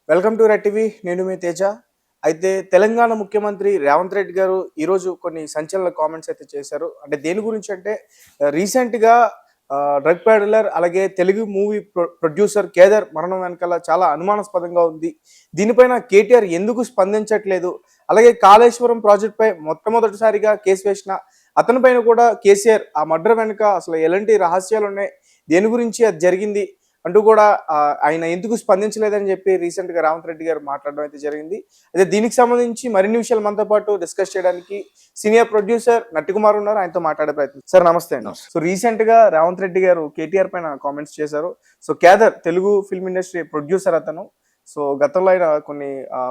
Welcome to red TV. నేను మీ తేజ. అయితే తెలంగాణ ముఖ్యమంత్రి రేవంత్ రెడ్డి గారు ఈరోజు కొన్ని సంచలన కామెంట్స్ అయితే చేశారు. అంటే దేని గురించి అంటే రీసెంట్‌గా డ్రగ్ పెడలర్ అలాగే తెలుగు మూవీ ప్రొడ్యూసర్ కేదార్ మరణం వెనకాల చాలా అనుమానాస్పదంగా ఉంది. దీనిపైన కేటీఆర్ ఎందుకు స్పందించట్లేదు? అలాగే కాళేశ్వరం ప్రాజెక్ట్‌పై మొట్టమొదటిసారిగా కేసు వేసిన అతని పైన కూడా కేసీఆర్ ఆ మర్డర్ వెనుక అసలు ఎలాంటి రహస్యాలున్నాయి? దేని గురించి అది జరిగింది? అంటూ కూడా ఆయన ఎందుకు స్పందించలేదని చెప్పి రీసెంట్‌గా రేవంత్ రెడ్డి గారు మాట్లాడడం అయితే జరిగింది. అయితే దీనికి సంబంధించి మరిన్ని విషయాలు మనతో పాటు డిస్కస్ చేయడానికి సీనియర్ ప్రొడ్యూసర్ నట్టికుమార్ ఉన్నారు. ఆయనతో మాట్లాడే ప్రయత్నం. సార్ నమస్తే అండి. సో రీసెంట్‌గా రేవంత్ రెడ్డి గారు కేటీఆర్ పైన కామెంట్స్ చేశారు. So Kedar Telugu film industry producer అతను. సో గతంలో ఆయన కొన్ని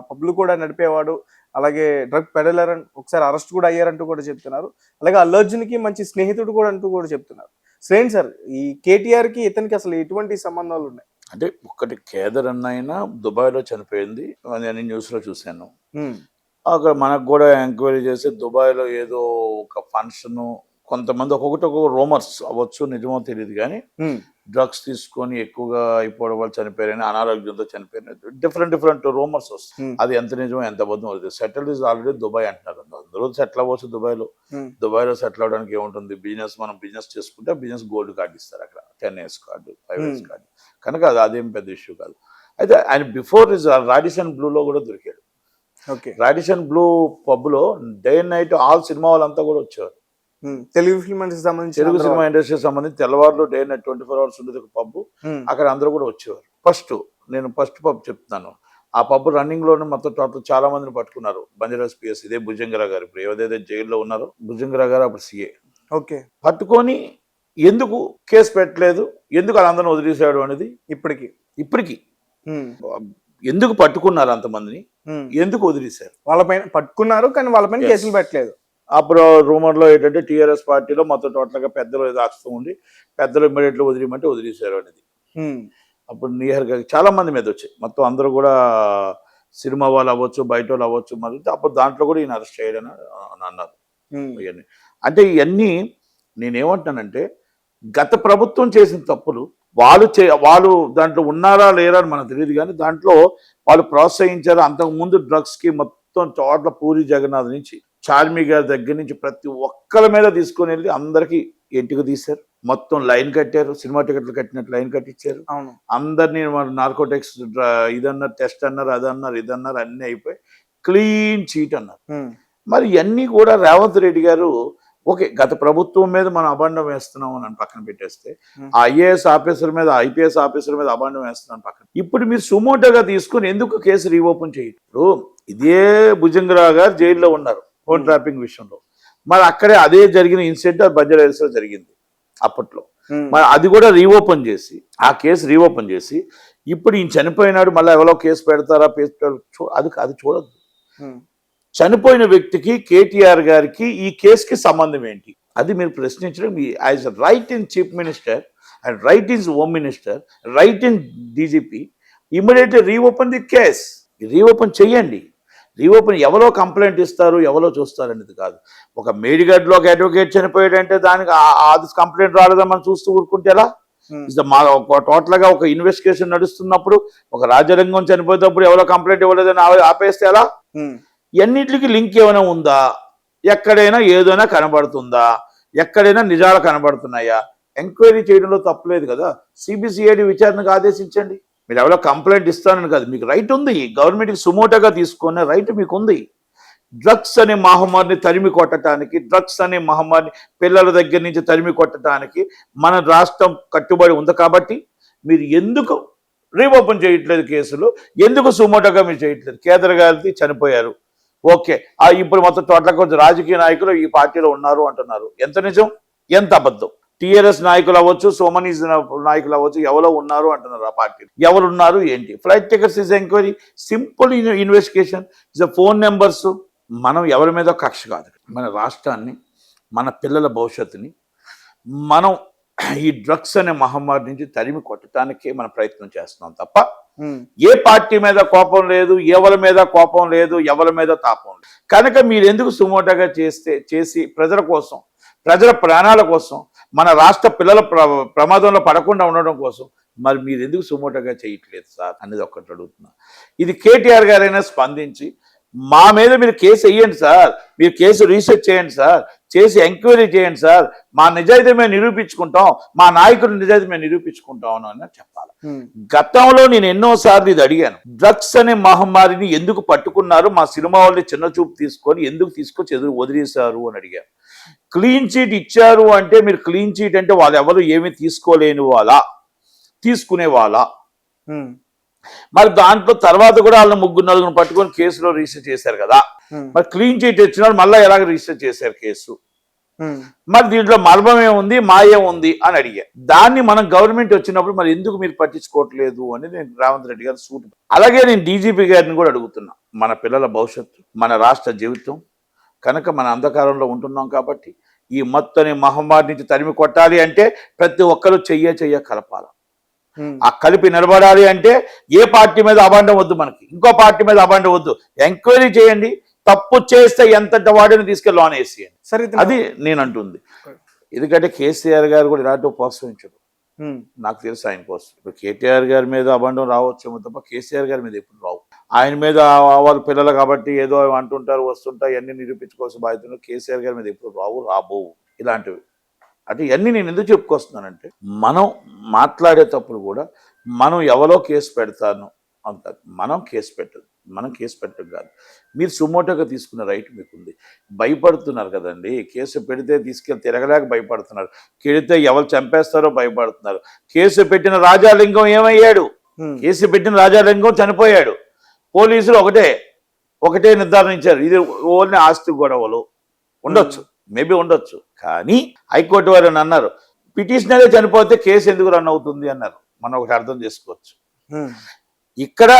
పబ్‌లు కూడా నడిపేవాడు. అలాగే డ్రగ్ పెడలర్ అని ఒకసారి అరెస్ట్ కూడా అయ్యారంటూ కూడా చెప్తున్నారు. అలాగే అల్లు అర్జున్‌కి మంచి స్నేహితుడు కూడా అంటూ కూడా చెప్తున్నారు. సో ఏంటి సార్ ఈ కేటీఆర్‌కి ఇతనికి అసలు ఎటువంటి సంబంధాలు ఉన్నాయి? అంటే ఒక్కటి కేదర్ అన్నైనా దుబాయ్‌లో చనిపోయింది. నేను న్యూస్‌లో చూశాను. అక్కడ మనకు కూడా ఎంక్వైరీ చేసి దుబాయ్‌లో ఏదో ఒక ఫంక్షను కొంతమంది ఒక్కొక్కటి ఒక్కొక్క రూమర్స్ అవ్వచ్చు, నిజమో తెలియదు కానీ డ్రగ్స్ తీసుకొని ఎక్కువగా అయిపోవడం వల్ల చనిపోయారని, అనారోగ్యంతో చనిపోయారని డిఫరెంట్ రూమర్స్ వస్తాయి. అది ఎంత నిజమో ఎంత అబద్ధం అవుతుంది. సెటిల్ ఇస్ ఆల్రెడీ దుబాయ్ అంటున్నారు. అందరూ సెటిల్ అవ్వచ్చు దుబాయ్లో సెటిల్ అవడానికి ఏముంటుంది? మనం బిజినెస్ చేసుకుంటే బిజినెస్ గోల్డ్ కార్డు ఇస్తారు అక్కడ, 10 years కార్డు, 5 years కార్డు. కనుక అదేం పెద్ద ఇష్యూ కాదు. అయితే ఆయన బిఫోర్ రాడిసన్ బ్లూలో కూడా దొరికాడు. రాడిసన్ బ్లూ పబ్లో day and night all cinema వాళ్ళంతా కూడా వచ్చేవారు. తెలుగు ఫిల్మ్ ఇండస్ట్రీకి సంబంధించి సినిమా ఇండస్ట్రీకి సంబంధించి తెల్లవారులు డే నైట్ 24 hours ఉండేది ఒక పబ్. అక్కడ అందరూ కూడా వచ్చేవారు. నేను ఫస్ట్ పబ్ చెప్తున్నాను. ఆ పబ్ రన్నింగ్ లోనే మొత్తం టోటల్ చాలా మందిని పట్టుకున్నారు. బంజారాస్ పిఎస్, ఇదే భుజంగరావు గారు, ఇప్పుడు ఏదైతే జైల్లో ఉన్నారో భుజంగరావు గారు అప్పుడు సిఏ. పట్టుకొని ఎందుకు కేసు పెట్టలేదు, ఎందుకు వాళ్ళందరిని వదిలేసాడు అనేది ఇప్పటికి ఎందుకు పట్టుకున్నారు అంతమందిని, ఎందుకు వదిలేశారు? వాళ్ళపైన పట్టుకున్నారు కానీ వాళ్ళపైన కేసులు పెట్టలేదు. అప్పుడు రూమర్లో ఏంటంటే టీఆర్ఎస్ పార్టీలో మొత్తం టోటల్గా పెద్దలు ఏదో ఆస్తూ ఉండి పెద్దలు ఇమ్మీడియట్లో వదిలేమంటే వదిలేశారు అనేది. అప్పుడు నియర్గా చాలా మంది మీద వచ్చాయి. మొత్తం అందరూ కూడా సినిమా వాళ్ళు అవ్వచ్చు, బయట వాళ్ళు అవ్వచ్చు. మరి అప్పుడు దాంట్లో కూడా ఈయన అరెస్ట్ చేయడని అన్నారు. ఇవన్నీ అంటే ఇవన్నీ నేనేమంటానంటే గత ప్రభుత్వం చేసిన తప్పులు వాళ్ళు దాంట్లో ఉన్నారా లేరా అని మనకు తెలియదు, కానీ దాంట్లో వాళ్ళు ప్రోత్సహించారు. అంతకుముందు డ్రగ్స్కి మొత్తం చోట్ల పూరి జగన్నాథ్ నుంచి చార్మి గారి దగ్గర నుంచి ప్రతి ఒక్కరి మీద తీసుకొని వెళ్ళి అందరికి ఎంటిక తీశారు. మొత్తం లైన్ కట్టారు, సినిమా టికెట్లు కట్టినట్టు లైన్ కట్టించారు. అందరినీ నార్కోటిక్స్ ఇదన్నారు, టెస్ట్ అన్నారు, అదన్నారు, ఇదన్నారు, అన్నీ అయిపోయి క్లీన్ చీట్ అన్నారు. మరి ఇవన్నీ కూడా రేవంత్ రెడ్డి గారు ఓకే గత ప్రభుత్వం మీద మనం అభాండం వేస్తున్నాం అని పక్కన పెట్టేస్తే, ఆ ఐఏఎస్ ఆఫీసర్ మీద, ఐపీఎస్ ఆఫీసర్ మీద అభాండం వేస్తున్నాం పక్కన. ఇప్పుడు మీరు సుమోటోగా తీసుకుని ఎందుకు కేసు రీఓపెన్ చేయరు? ఇదే భుజంగరావు గారు జైల్లో ఉన్నారు ఫోన్ ట్రాపింగ్ విషయంలో. మరి అక్కడే అదే జరిగిన ఇన్సిడెంట్ బంజారాహిల్స్ లో జరిగింది అప్పట్లో. మరి అది కూడా రీఓపెన్ చేసి, ఆ కేసు రీఓపెన్ చేసి ఇప్పుడు ఈయన చనిపోయినాడు మళ్ళీ ఎవరో కేసు పెడతారా, అది చూడద్దు. చనిపోయిన వ్యక్తికి కేటీఆర్ గారికి ఈ కేసుకి సంబంధం ఏంటి అది మీరు ప్రశ్నించడం. As right in chief minister and right in home minister, right in DGP, immediately reopen the case. Reopen చెయ్యండి. రీఓపెన్ ఎవరో కంప్లైంట్ ఇస్తారు, ఎవరో చూస్తారు అనేది కాదు. ఒక మేడిగడ్లో ఒక అడ్వకేట్ చనిపోయాడంటే దానికి అది కంప్లైంట్ రాలేదని మనం చూస్తూ ఊరుకుంటే ఎలా? టోటల్ గా ఒక ఇన్వెస్టిగేషన్ నడుస్తున్నప్పుడు ఒక రాజరంగం చనిపోయేటప్పుడు ఎవరో కంప్లైంట్ ఇవ్వలేదని ఆపేస్తే ఎలా? ఎన్నిటికి లింక్ ఏమైనా ఉందా? ఎక్కడైనా ఏదైనా కనబడుతుందా? ఎక్కడైనా నిజాలు కనబడుతున్నాయా? ఎంక్వైరీ చేయడంలో తప్పులేదు కదా. సిబిసిఐడి విచారణకు ఆదేశించండి. మీరు ఎవరో కంప్లైంట్ ఇస్తానని కాదు, మీకు రైట్ ఉంది. గవర్నమెంట్కి సుమోటోగా తీసుకునే రైట్ మీకు ఉంది. డ్రగ్స్ అనే మహమ్మారిని తరిమి కొట్టడానికి, డ్రగ్స్ అనే మహమ్మారిని పిల్లల దగ్గర నుంచి తరిమి కొట్టడానికి మన రాష్ట్రం కట్టుబడి ఉంది. కాబట్టి మీరు ఎందుకు రీఓపెన్ చేయట్లేదు కేసులు? ఎందుకు సుమోటోగా మీరు చేయట్లేదు? కేదర్ గారిది చనిపోయారు, ఓకే. ఇప్పుడు మొత్తం టోటల్గా కొంచెం రాజకీయ నాయకులు ఈ పార్టీలో ఉన్నారు అంటున్నారు. ఎంత నిజం, ఎంత అబద్ధం? టీఆర్ఎస్ నాయకులు అవ్వచ్చు, సోమనీ నాయకులు అవ్వచ్చు, ఎవరో ఉన్నారు అంటున్నారు. ఆ పార్టీలో ఎవరు ఉన్నారు ఏంటి? Flight tickets is enquiry, simple investigation, is phone numbers. మనం ఎవరి మీద కక్ష కాదు. మన రాష్ట్రాన్ని, మన పిల్లల భవిష్యత్తుని మనం ఈ డ్రగ్స్ అనే మహమ్మారి నుంచి తరిమి కొట్టడానికే మనం ప్రయత్నం చేస్తున్నాం తప్ప ఏ పార్టీ మీద కోపం లేదు, ఎవరి మీద కోపం లేదు, ఎవరి మీద తాపం లేదు. కనుక మీరు ఎందుకు సుమోటోగా చేసి ప్రజల కోసం, ప్రజల ప్రాణాల కోసం, మన రాష్ట్ర పిల్లల ప్రమాదంలో పడకుండా ఉండడం కోసం మరి మీరు ఎందుకు సుమోటోగా చేయట్లేదు సార్ అనేది ఒక్కటి అడుగుతున్నా. ఇది కేటీఆర్ గారైనా స్పందించి మా మీద మీరు కేసు వేయండి సార్, మీరు కేసు రీసెర్చ్ చేయండి సార్, చేసి ఎంక్వైరీ చేయండి సార్, మా నిజాయితీ మేము నిరూపించుకుంటాం, మా నాయకుడి నిజాయితీ మేము నిరూపించుకుంటాం అని చెప్పాలి. గతంలో నేను ఎన్నోసార్లు ఇది అడిగాను, డ్రగ్స్ అనే మహమ్మారిని ఎందుకు పట్టుకున్నారు, మా సినిమా వాళ్ళని చిన్న చూపు తీసుకొని ఎందుకు తీసుకొచ్చి వదిలేశారు అని అడిగాను. క్లీన్ చీట్ ఇచ్చారు అంటే మీరు క్లీన్ చీట్ అంటే వాళ్ళు ఎవరు ఏమీ తీసుకోలేని వాళ్ళ, తీసుకునే వాళ్ళ, మరి దాంట్లో తర్వాత కూడా వాళ్ళని 3-4 పట్టుకొని కేసులో రిజిస్టర్ చేశారు కదా, మరి క్లీన్ చీట్ ఇచ్చిన మళ్ళీ ఎలాగ రిజిస్టర్ చేశారు కేసు, మరి దీంట్లో మర్మం ఏముంది, మాయం ఉంది అని అడిగా. దాన్ని మనం గవర్నమెంట్ వచ్చినప్పుడు మరి ఎందుకు మీరు పట్టించుకోవట్లేదు అని నేను రేవంత్ రెడ్డి గారు సూట్. అలాగే నేను డీజీపీ గారిని కూడా అడుగుతున్నా, మన పిల్లల భవిష్యత్తు, మన రాష్ట్ర జీవితం కనుక మన అంధకారంలో ఉంటున్నాం కాబట్టి ఈ మొత్తం మహమ్మారి నుంచి తరిమి కొట్టాలి అంటే ప్రతి ఒక్కరూ చెయ్య కలపాలి. ఆ కలిపి నిలబడాలి అంటే ఏ పార్టీ మీద అభాండం వద్దు, మనకి ఇంకో పార్టీ మీద అభాండం వద్దు, ఎంక్వైరీ చేయండి, తప్పు చేస్తే ఎంతటి వాడిని తీసుకెళ్ళి లోన్ వేసేయండి. సరే, అది నేను అంటుంది. ఎందుకంటే కేసీఆర్ గారు కూడా ఇలాంటివి ప్రోత్సహించడు, నాకు తెలుసు ఆయన కోసం. ఇప్పుడు కేటీఆర్ గారి మీద అభాండం రావచ్చేమో తప్ప కేసీఆర్ గారి మీద ఎప్పుడు రావు. ఆయన మీద వాళ్ళ పిల్లలు కాబట్టి ఏదో అంటుంటారు, వస్తుంటారు, ఇవన్నీ నిరూపించుకోవాల్సిన బాధ్యతలు కేసీఆర్ గారి మీద ఎప్పుడు రాబోవు ఇలాంటివి. అంటే ఇవన్నీ నేను ఎందుకు చెప్పుకొస్తున్నానంటే, మనం మాట్లాడేటప్పుడు కూడా మనం ఎవరో కేసు పెడతాను అంత, మనం కేసు పెట్టడం కాదు. మీరు సుమోటోగా తీసుకున్న రైట్ మీకుంది. భయపడుతున్నారు కదండి, కేసు పెడితే తీసుకెళ్ళి తిరగలేక భయపడుతున్నారు, కెడితే ఎవరు చంపేస్తారో భయపడుతున్నారు. కేసు పెట్టిన రాజాలింగం ఏమయ్యాడు, కేసు పెట్టిన రాజాలింగం చనిపోయాడు. పోలీసులు ఒకటే నిర్ధారించారు, ఇది ఓన్లీ ఆస్తి గొడవలు ఉండొచ్చు, మేబీ ఉండొచ్చు. కానీ హైకోర్టు వారు అన్నారు, పిటిషనరే చనిపోతే కేసు ఎందుకు రన్ అవుతుంది అన్నారు. మనం ఒకటి అర్థం చేసుకోవచ్చు, ఇక్కడ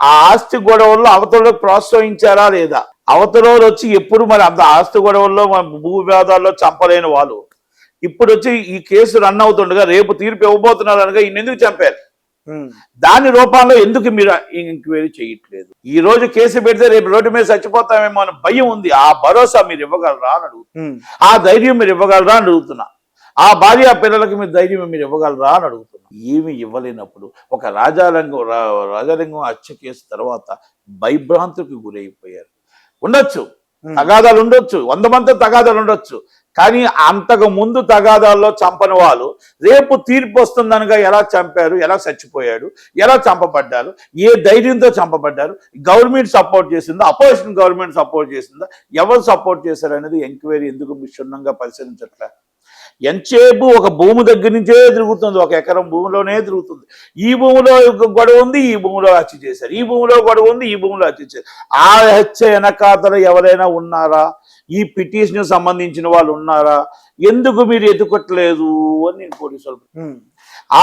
ఆ ఆస్తి గొడవల్లో అవతలలో ప్రోత్సహించారా లేదా, అవతలలో వచ్చి ఎప్పుడు మరి అంత ఆస్తి గొడవల్లో భూ వివాదాల్లో చంపలేని వాళ్ళు ఇప్పుడు వచ్చి ఈ కేసు రన్ అవుతుండగా రేపు తీర్పు ఇవ్వబోతున్నారు అనగా ఈయన ఎందుకు చంపారు, దాని రూపంలో ఎందుకు మీరు ఎంక్వైరీ చేయట్లేదు. ఈ రోజు కేసు పెడితే రేపు రోడ్డు మీద చచ్చిపోతామేమో అని భయం ఉంది, ఆ భరోసా మీరు ఇవ్వగలరా అని అడుగుతున్నా, ఆ ధైర్యం మీరు ఇవ్వగలరా అని అడుగుతున్నా, ఆ భార్య పిల్లలకి మీరు ధైర్యం మీరు ఇవ్వగలరా అని అడుగుతున్నా. ఏమి ఇవ్వలేనప్పుడు ఒక రాజాలింగం హత్య కేసు తర్వాత భయభ్రాంతికి గురైపోయారు. ఉండొచ్చు తగాదాలు ఉండొచ్చు, 100 మంది తగాదాలు ఉండొచ్చు, కానీ అంతకు ముందు తగాదాల్లో చంపని వాళ్ళు రేపు తీర్పు వస్తుందనగా ఎలా చంపారు, ఎలా చచ్చిపోయాడు, ఎలా చంపబడ్డారు, ఏ ధైర్యంతో చంపబడ్డారు, గవర్నమెంట్ సపోర్ట్ చేసిందా, అపోజిషన్ గవర్నమెంట్ సపోర్ట్ చేసిందా, ఎవరు సపోర్ట్ చేశారు అనేది ఎంక్వైరీ ఎందుకు క్షుణ్ణంగా పరిశీలించట్లే. ఎంతసేపు ఒక భూమి దగ్గర నుంచే తిరుగుతుంది, 1 ఎకరం భూమిలోనే తిరుగుతుంది. ఈ భూమిలో గొడవ ఉంది, ఈ భూమిలో హత్య చేశారు, ఈ భూమిలో గొడవ ఉంది, ఈ భూమిలో హత్య చేశారు. ఆ హత్య వెనకాతల ఎవరైనా ఉన్నారా, ఈ పిటిషన్ సంబంధించిన వాళ్ళు ఉన్నారా, ఎందుకు మీరు ఎదుకొట్టలేదు అని నేను పోలీసులు.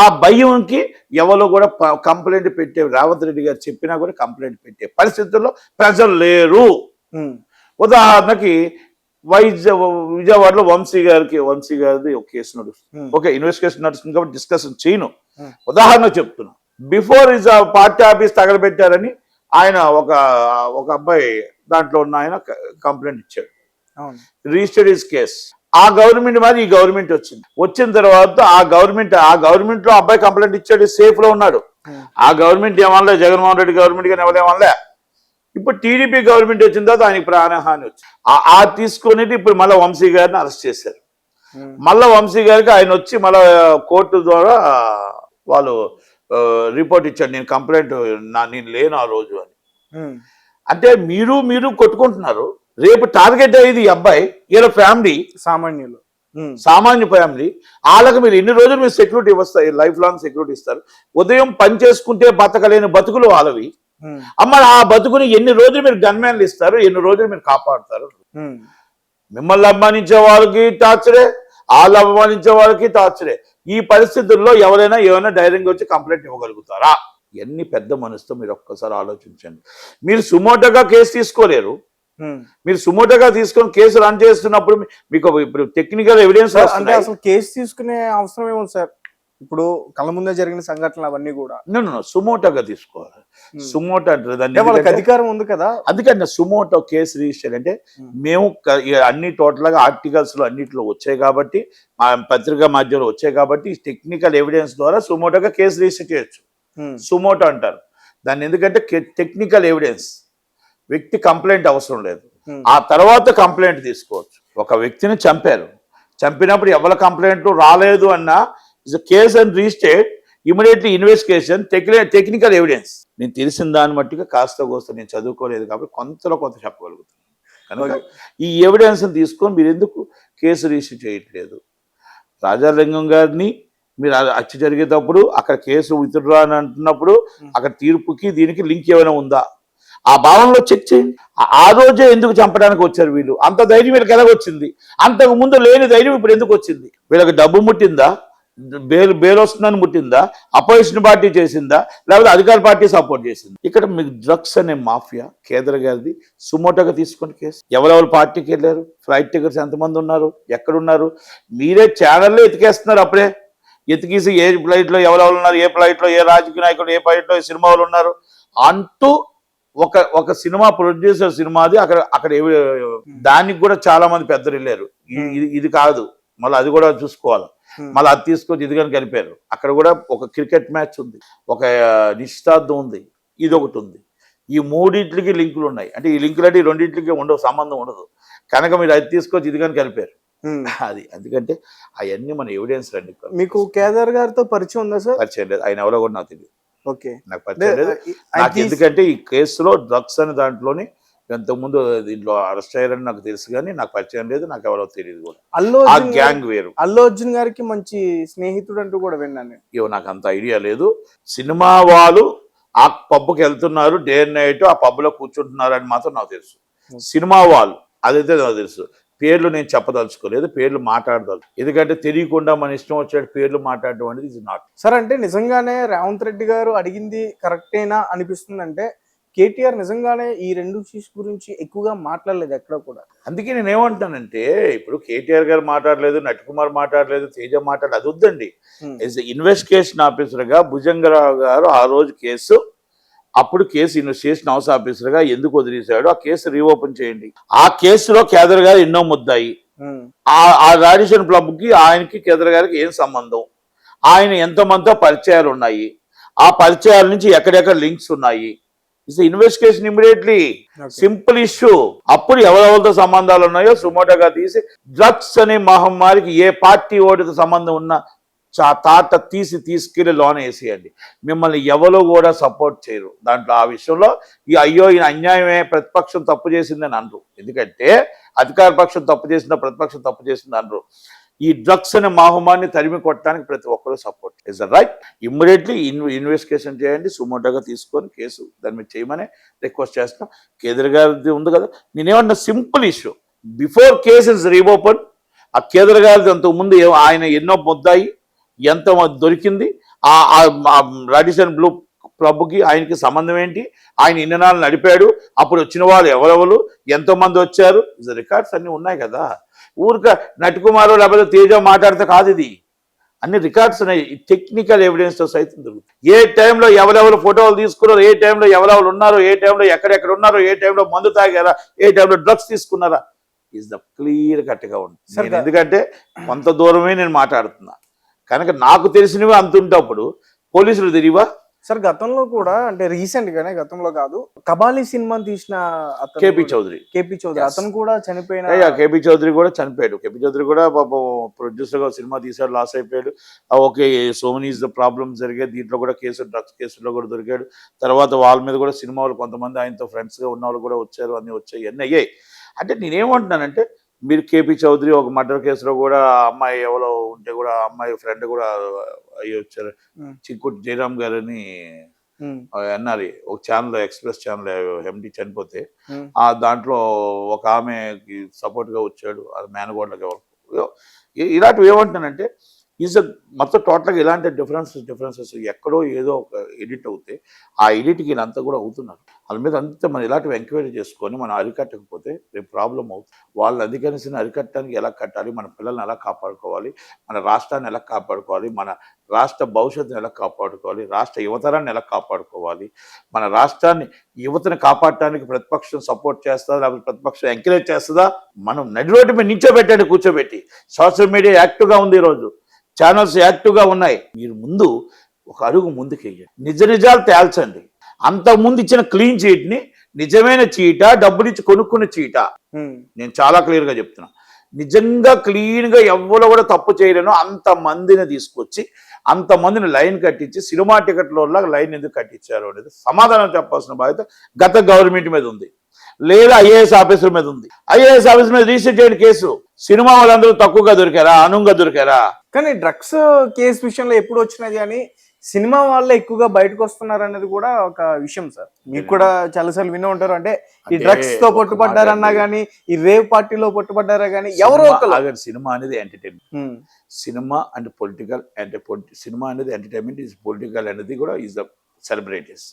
ఆ భయంకి ఎవరో కూడా కంప్లైంట్ పెట్టే, రేవంత్ రెడ్డి గారు చెప్పినా కూడా కంప్లైంట్ పెట్టే పరిస్థితుల్లో ప్రజలు లేరు. ఉదాహరణకి విజయవాడలో వంశీ గారిది ఒక కేసు నడుస్తుంది, ఓకే, ఇన్వెస్టిగేషన్ నడుస్తుంది కాబట్టి డిస్కషన్ చేయను, ఉదాహరణ చెప్తున్నా. బిఫోర్ ఇస్ పార్టీ ఆఫీస్ తగలబెట్టారని ఆయన ఒక అబ్బాయి దాంట్లో ఉన్న ఆయన కంప్లైంట్ ఇచ్చాడు, రిజిస్టర్డ్ ఇస్ కేస్. ఆ గవర్నమెంట్ మరి ఈ గవర్నమెంట్ వచ్చిన తర్వాత ఆ గవర్నమెంట్ లో అబ్బాయి కంప్లైంట్ ఇచ్చాడు, సేఫ్ లో ఉన్నాడు. ఆ గవర్నమెంట్ ఏమనలే, జగన్మోహన్ రెడ్డి గవర్నమెంట్ కానీ ఎవరేమనలే. ఇప్పుడు టీడీపీ గవర్నమెంట్ వచ్చిన తర్వాత ఆయనకి ప్రాణహాని వచ్చింది. ఆ తీసుకొని ఇప్పుడు మళ్ళీ వంశీ గారిని అరెస్ట్ చేశారు. మళ్ళీ వంశీ గారికి ఆయన వచ్చి మళ్ళీ కోర్టు ద్వారా వాళ్ళు రిపోర్ట్ ఇచ్చాడు, నేను కంప్లైంట్ నేను లేను ఆ రోజు అని. అంటే మీరు కొట్టుకుంటున్నారు, రేపు టార్గెట్ అయ్యేది ఈ అబ్బాయి, వీళ్ళ ఫ్యామిలీ, సామాన్య ఫ్యామిలీ. వాళ్ళకి మీరు ఎన్ని రోజులు మీరు సెక్యూరిటీ వస్తాయి, లైఫ్ లాంగ్ సెక్యూరిటీ ఇస్తారు. ఉదయం పని చేసుకుంటే బతకలేని బతుకులు వాళ్ళవి. అమ్మ ఆ బతుకుని ఎన్ని రోజులు మీరు గన్మ్యాన్లు ఇస్తారు, ఎన్ని రోజులు మీరు కాపాడుతారు. మిమ్మల్ని అభిమానించే వాళ్ళకి టార్చరే, వాళ్ళు అభిమానించే వాళ్ళకి టార్చరే. ఈ పరిస్థితుల్లో ఏమైనా ధైర్యంగా వచ్చి కంప్లైంట్ ఇవ్వగలుగుతారా? ఎన్ని పెద్ద మనసుతో మీరు ఒక్కసారి ఆలోచించండి. మీరు సుమోటోగా కేసు తీసుకోలేరు, మీరు సుమోటోగా తీసుకొని కేసు రన్ చేస్తున్నప్పుడు మీకు ఇప్పుడు టెక్నికల్ ఎవిడెన్స్ అంటే అసలు కేసు తీసుకునే అవసరం ఏముంది సార్? ఇప్పుడు కళ్ళ ముందే జరిగిన సంఘటనలు అవన్నీ కూడా సుమోటోగా తీసుకోవాలి. సుమోటో అంటారు దాన్ని. అంటే వాళ్ళకి అధికారం ఉంది కదా. అందుకని సుమోటో కేసు రిజిస్టర్ అంటే మేము అన్ని టోటల్ గా ఆర్టికల్స్ లో అన్నిట్లో వచ్చాయి కాబట్టి, మా పత్రికా మాధ్యమంలో వచ్చాయి కాబట్టి టెక్నికల్ ఎవిడెన్స్ ద్వారా సుమోటోగా కేసు రిజిస్టర్ చేయొచ్చు. సుమోటో అంటారు దాన్ని. ఎందుకంటే టెక్నికల్ ఎవిడెన్స్, వ్యక్తి కంప్లైంట్ అవసరం లేదు. ఆ తర్వాత కంప్లైంట్ తీసుకోవచ్చు. ఒక వ్యక్తిని చంపినప్పుడు ఎవరి కంప్లైంట్ రాలేదు అన్నా case and registered, immediately investigation, technical evidence. నేను తెలిసిన దాన్ని మట్టుగా కాస్త కోస్త నేను చదువుకోలేదు కాబట్టి కొంత చెప్పగలుగుతున్నాను. కనుక ఈ ఎవిడెన్స్ తీసుకొని మీరు ఎందుకు కేసు రిజిస్టర్ చేయట్లేదు? రాజాలింగం గారిని మీరు హత్య జరిగేటప్పుడు అక్కడ కేసు విత్డ్రా అని అంటున్నప్పుడు అక్కడ తీర్పుకి దీనికి లింక్ ఏమైనా ఉందా? ఆ భావనలో చెక్ చేయండి. ఆ రోజే ఎందుకు చంపడానికి వచ్చారు వీళ్ళు? అంత ధైర్యం వీళ్ళకి ఎలాగొచ్చింది? అంతకు ముందు లేని ధైర్యం ఇప్పుడు ఎందుకు వచ్చింది? వీళ్ళకి డబ్బు ముట్టిందా? బేల్ వస్తుందని ముట్టిందా? అపోజిషన్ పార్టీ చేసిందా? లేకపోతే అధికార పార్టీ సపోర్ట్ చేసింది? ఇక్కడ మీకు డ్రగ్స్ అనే మాఫియా కేంద్ర గారిది సుమోటోగా తీసుకుని కేసు. ఎవరెవరు పార్టీకి వెళ్ళారు? ఫ్లైట్ టికెట్స్ ఎంతమంది ఉన్నారు? ఎక్కడున్నారు? మీరే ఛానల్లో ఎతికేస్తున్నారు. అప్పుడే ఎతికేసి ఏ ఫ్లైట్లో ఎవరెవరు ఉన్నారు, ఏ ఫ్లైట్లో ఏ రాజకీయ నాయకులు, ఏ ఫ్లైట్లో ఏ సినిమా వాళ్ళు ఉన్నారు అంటూ ఒక సినిమా ప్రొడ్యూసర్ సినిమాది అక్కడ దానికి కూడా చాలా మంది పెద్దలు వెళ్ళారు. ఇది కాదు, మళ్ళీ అది కూడా చూసుకోవాలి. మళ్ళీ అది తీసుకొచ్చి ఇదిగాని కలిపారు. అక్కడ కూడా ఒక క్రికెట్ మ్యాచ్ ఉంది, ఒక నిశ్చితార్థం ఉంది, ఇది ఒకటి ఉంది. ఈ మూడింటికి లింకులు ఉన్నాయి. అంటే ఈ లింకులు అంటే ఈ రెండింటికి ఉండవు, సంబంధం ఉండదు. కనుక మీరు అది తీసుకొచ్చి ఇదిగాని కలిపారు. అది ఎందుకంటే అవన్నీ మన ఎవిడెన్స్ రండి. మీకు కేదార్ గారితో పరిచయం ఉందా సార్? పరిచయం లేదు. ఆయన ఎవరో కూడా నాకు తెలియదు. ఓకే, నాకు పరిచయం లేదు. నాకు ఎందుకంటే ఈ కేసులో డ్రగ్స్ అనే దాంట్లోని ఇంతకుముందు దీంట్లో అరెస్ట్ అయ్యారని నాకు తెలుసు, కానీ నాకు పరిచయం లేదు, నాకు ఎవరో తెలియదు కూడా. ఆ గ్యాంగ్ వేరు. అల్లు అర్జున్ గారికి మంచి స్నేహితుడు అంటూ కూడా విన్నాను. ఇవో నాకు అంత ఐడియా లేదు. సినిమా వాళ్ళు ఆ పబ్కి వెళ్తున్నారు, డే అండ్ నైట్ ఆ పబ్లో కూర్చుంటున్నారు అని మాత్రం నాకు తెలుసు. సినిమా వాళ్ళు అదైతే నాకు తెలుసు. పేర్లు నేను చెప్పదలుచుకోలేదు, పేర్లు మాట్లాడదాలు. ఎందుకంటే తెలియకుండా మన ఇష్టం వచ్చేటి పేర్లు మాట్లాడడం అనేది ఇది నాట్. సార్ అంటే నిజంగానే రేవంత్ రెడ్డి గారు అడిగింది కరెక్టేనా అనిపిస్తుంది. అంటే కేటీఆర్ నిజంగానే ఈ రెండు ఇష్యూస్ గురించి ఎక్కువగా మాట్లాడలేదు ఎక్కడ కూడా. అందుకే నేను ఏమంటానంటే, ఇప్పుడు కేటీఆర్ గారు మాట్లాడలేదు, నటికుమార్ మాట్లాడలేదు, తేజ మాట్లాడలేదు, అది వద్దండి. ఇన్వెస్టిగేషన్ ఆఫీసర్గా భుజంగరావు గారు ఆ రోజు అప్పుడు కేసు ఇన్వెస్టిగేషన్ హౌస్ ఆఫీసర్గా ఎందుకు వదిలేశాడు? ఆ కేసు రీఓపెన్ చేయండి. ఆ కేసులో కేదర్ గారు ఎన్నో ముద్దాయి. ఆ రాడిషన్ క్లబ్ కి ఆయనకి కేదర్ గారికి ఏం సంబంధం? ఆయన ఎంతమందితో పరిచయాలు ఉన్నాయి? ఆ పరిచయాల నుంచి ఎక్కడెక్కడ లింక్స్ ఉన్నాయి? It's investigation immediately. Simple issue. అప్పుడు ఎవరెవరితో సంబంధాలు ఉన్నాయో సుమోటోగా తీసి డ్రగ్స్ అనే మహమ్మారికి ఏ పార్టీ ఓటుతో సంబంధం ఉన్నా తాట తీసుకెళ్లి లోన్ వేసేయండి. మిమ్మల్ని ఎవరు కూడా సపోర్ట్ చేయరు దాంట్లో. ఆ విషయంలో అయ్యో ఈ అన్యాయమే, ప్రతిపక్షం తప్పు చేసిందని అనరు. ఎందుకంటే అధికార పక్షం తప్పు చేసిందా, ప్రతిపక్షం తప్పు చేసింది అనరు. ఈ డ్రగ్స్ అనే మహమ్మారిని తరిమి కొట్టడానికి ప్రతి ఒక్కరూ support. Is right. Immediately investigation చేయండి, సుమోటోగా తీసుకొని కేసు దాని మీద చేయమని రిక్వెస్ట్ చేస్తున్నాం. కేదర్ గారిది ఉంది కదా, నేనేమన్నా simple issue. Before case is reopen, ఆ కేదర్ గారిది అంతకుముందు ఆయన ఎన్నో ముద్దాయి, ఎంత దొరికింది, ఆ రాడిషన్ బ్లూ క్లబ్కి ఆయనకి సంబంధం ఏంటి, ఆయన ఇన్ని నాళ్ళు నడిపాడు, అప్పుడు వచ్చిన వాళ్ళు ఎవరెవరు, ఎంతోమంది వచ్చారు, రికార్డ్స్ అన్నీ ఉన్నాయి కదా. ఊరిక నటికుమారు లేకపోతే తేజ మాట్లాడితే కాదు, ఇది అన్ని రికార్డ్స్ ఉన్నాయి. టెక్నికల్ ఎవిడెన్స్తో సైతం దొరుకుతుంది. ఏ టైంలో ఎవరెవరు ఫోటోలు తీసుకున్నారు, ఏ టైంలో ఎవరెవరు ఉన్నారు, ఏ టైంలో ఎక్కడెక్కడ ఉన్నారు, ఏ టైంలో మందు తాగారా, ఏ టైంలో డ్రగ్స్ తీసుకున్నారా, ఈజ్ ద క్లియర్ కట్గా ఉంటుంది. ఎందుకంటే కొంత దూరమే నేను మాట్లాడుతున్నా కనుక నాకు తెలిసినవి అంతుంటప్పుడు పోలీసులు తెలియవా? సార్ గతంలో కూడా, అంటే రీసెంట్ గానే, గతంలో కాదు, కబాలి సినిమా తీసిన కేపీ చౌదరి అతను కూడా చనిపోయిన. కేపీ చౌదరి కూడా చనిపోయాడు. కేపీ చౌదరి కూడా ప్రొడ్యూసర్ గా సినిమా తీసాడు, లాస్ అయిపోయాడు. Okay, so many is the problems జరిగాయి. దీంట్లో కూడా డ్రగ్స్ కేసులో కూడా దొరికాడు. తర్వాత వాళ్ళ మీద కూడా సినిమా వాళ్ళు కొంతమంది ఆయనతో ఫ్రెండ్స్ గా ఉన్న వాళ్ళు కూడా వచ్చారు, అన్ని వచ్చాయి, అన్నీ అయ్యాయి. అంటే నేనేమంటున్నానంటే, మీరు కేపీ చౌదరి ఒక మర్డర్ కేసులో కూడా అమ్మాయి ఎవరో ఉంటే కూడా అమ్మాయి ఫ్రెండ్ కూడా అయ్యి వచ్చారు. చిక్కుటి జయరామ్ గారని ఎన్ఆర్ఐ ఒక ఛానల్, ఎక్స్ప్రెస్ ఛానల్ ఎండి చనిపోతే ఆ దాంట్లో ఒక ఆమెకి సపోర్ట్ గా వచ్చాడు, అది మేనగోడ్లకి ఎవరు. ఇలాంటివి ఏమంటున్నానంటే, ఈజ్ మొత్తం టోటల్గా ఇలాంటి డిఫరెన్సెస్ ఎక్కడో ఏదో ఒక ఎడిట్ అవుతే ఆ ఎడిట్కి వీళ్ళంతా కూడా అవుతున్నారు. వాళ్ళ మీద అంతా మనం ఇలాంటివి ఎంక్వైరీ చేసుకొని మనం అరికట్టకపోతే రేపు ప్రాబ్లం అవుతుంది. వాళ్ళు అధికరిసిన అరికట్టడానికి ఎలా కట్టాలి, మన పిల్లల్ని ఎలా కాపాడుకోవాలి, మన రాష్ట్రాన్ని ఎలా కాపాడుకోవాలి, మన రాష్ట్ర భవిష్యత్తుని ఎలా కాపాడుకోవాలి, రాష్ట్ర యువతరాన్ని ఎలా కాపాడుకోవాలి, మన రాష్ట్రాన్ని యువతని కాపాడటానికి ప్రతిపక్షం సపోర్ట్ చేస్తుందా లేకపోతే ప్రతిపక్షం ఎంకరేజ్ చేస్తుందా, మనం నడి రోడ్డు మీద నిల్చోబెట్టండి, కూర్చోబెట్టి. సోషల్ మీడియా యాక్టివ్గా ఉంది, ఈరోజు ఛానల్స్ యాక్టివ్గా ఉన్నాయి. మీరు ముందు ఒక అడుగు ముందుకు వెయ్యండి, నిజాలు తేల్చండి. అంతకుముందు ఇచ్చిన క్లీన్ చీట్ని నిజమైన చీట, డబ్బులు ఇచ్చి కొనుక్కున్న చీట, నేను చాలా క్లియర్గా చెప్తున్నా. నిజంగా క్లీన్గా ఎవరు కూడా తప్పు చేయలేను అంతమందిని తీసుకొచ్చి అంతమందిని లైన్ కట్టించి సినిమా టికెట్లో లైన్ ఎందుకు కట్టించారు అనేది సమాధానం చెప్పాల్సిన బాధ్యత గత గవర్నమెంట్ మీద ఉంది, లేదా ఐఏఎస్ ఆఫీసర్ మీద ఉంది. ఐఏఎస్ ఆఫీసర్ మీద రిజిస్టర్ చేయని కేసు. సినిమా వాళ్ళందరూ తక్కువగా దొరికారా, అనువుగా దొరికారా? కానీ డ్రగ్స్ కేసు విషయంలో ఎప్పుడు వచ్చినది కానీ సినిమా వాళ్ళే ఎక్కువగా బయటకు వస్తున్నారు అనేది కూడా ఒక విషయం సార్. మీకు కూడా చాలాసార్లు వినే ఉంటారు. అంటే ఈ డ్రగ్స్ తో పట్టుబడ్డారన్నా కానీ, ఈ రేవ్ పార్టీలో పట్టుబడ్డారా కానీ ఎవరో ఒకరు. సినిమా అనేది ఎంటర్టైన్మెంట్, సినిమా అండ్ పొలిటికల్ అంటే సినిమా అనేది ఎంటర్టైన్మెంట్, ఈజ్ పొలిటికల్ అనేది కూడా ఈజ్ ద సెలబ్రిటీస్.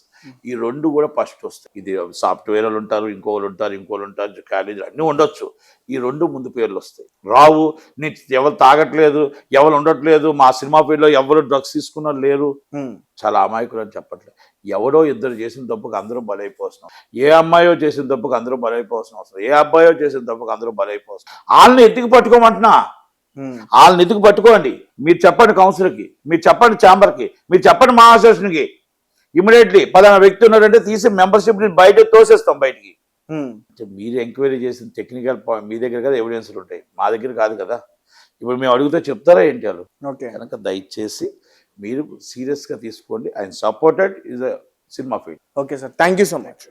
ఈ రెండు కూడా ఫస్ట్ వస్తాయి. ఇది సాఫ్ట్వేర్ వాళ్ళు ఉంటారు, ఇంకోళ్ళు ఉంటారు, కాలేజీలు అన్నీ ఉండొచ్చు. ఈ రెండు ముందు పేర్లు వస్తాయి. రావు నీ ఎవరు తాగట్లేదు, ఎవరు ఉండట్లేదు, మా సినిమా ఫీల్డ్లో ఎవరు డ్రగ్స్ తీసుకున్నారు లేరు, చాలా అమాయకులు అని చెప్పట్లేదు. ఎవడో ఇద్దరు చేసిన తప్పుకు అందరూ బలైపోతున్నాం. ఏ అమ్మాయో చేసిన తప్పుకు అందరూ బలైపోవాల్సిన అవసరం, ఏ అబ్బాయో చేసిన తప్పుకు అందరూ బలైపోవచ్చు. వాళ్ళని ఎత్తుకు పట్టుకోమంటున్నా, వాళ్ళని ఎత్తుకు పట్టుకోండి. మీరు చెప్పండి కౌన్సిల్కి, మీరు చెప్పండి ఛాంబర్కి, మీరు చెప్పండి మా అసోసియేషన్కి. ఇమీడియట్లీ పలానా వ్యక్తి ఉన్నారంటే తీసి మెంబర్షిప్ బయట తోసేస్తాం బయటికి. మీరు ఎంక్వైరీ చేసిన టెక్నికల్ మీ దగ్గర కదా ఎవిడెన్స్లు ఉంటాయి, మా దగ్గర కాదు కదా. ఇప్పుడు మేము అడిగితే చెప్తారా ఏంటి వాళ్ళు? కనుక దయచేసి మీరు సీరియస్గా తీసుకోండి. ఆయన supported is a cinema field. Okay sir, thank you so much.